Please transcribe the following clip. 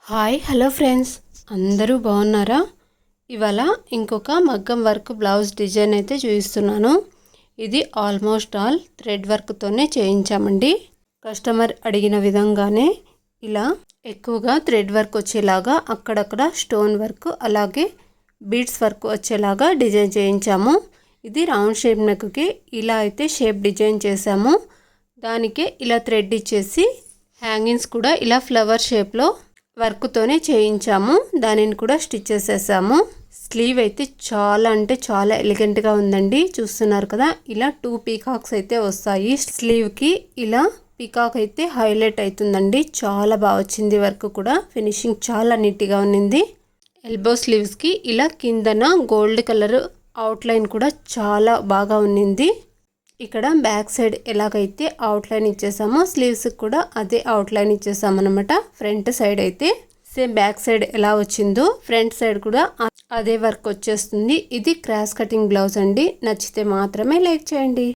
Hi hello friends, అందరూ బాగున్నారా? ఇవాళ ఇంకొక మగ్గం వర్క్ బ్లౌజ్ డిజైన్ అయితే చూపిస్తున్నాను. ఇది ఆల్మోస్ట్ ఆల్ థ్రెడ్ వర్క్తోనే చేయించామండి. కస్టమర్ అడిగిన విధంగానే ఇలా ఎక్కువగా థ్రెడ్ వర్క్ వచ్చేలాగా, అక్కడక్కడ స్టోన్ వర్క్ అలాగే బీడ్స్ వర్క్ వచ్చేలాగా డిజైన్ చేయించాము. ఇది రౌండ్ షేప్ నెక్కి ఇలా అయితే షేప్ డిజైన్ చేసాము. దానికే ఇలా థ్రెడ్ ఇచ్చేసి హ్యాంగింగ్స్ కూడా ఇలా ఫ్లవర్ షేప్లో వర్క్తోనే చేయించాము. దానిని కూడా స్టిచ్ చేసేసాము. స్లీవ్ అయితే చాలా అంటే చాలా ఎలిగెంట్గా ఉందండి. చూస్తున్నారు కదా, ఇలా 2 పీకాక్స్ అయితే వస్తాయి స్లీవ్కి. ఇలా పీకాక్ అయితే హైలైట్ అవుతుందండి. చాలా బాగా వచ్చింది వర్క్ కూడా. ఫినిషింగ్ చాలా నీట్గా ఉన్నింది. ఎల్బో స్లీవ్స్కి ఇలా కిందన గోల్డ్ కలర్ అవుట్లైన్ కూడా చాలా బాగా ఉన్నింది. ఇక్కడ బ్యాక్ సైడ్ ఎలాగైతే అవుట్లైన్ ఇచ్చేసామో స్లీవ్స్కి కూడా అదే అవుట్లైన్ ఇచ్చేసామన్నమాట. ఫ్రంట్ సైడ్ అయితే సేమ్ బ్యాక్ సైడ్ ఎలా వచ్చిందో ఫ్రంట్ సైడ్ కూడా అదే వర్క్ వచ్చేస్తుంది. ఇది క్రాస్ కటింగ్ బ్లౌజ్ అండి. నచ్చితే మాత్రమే లైక్ చేయండి.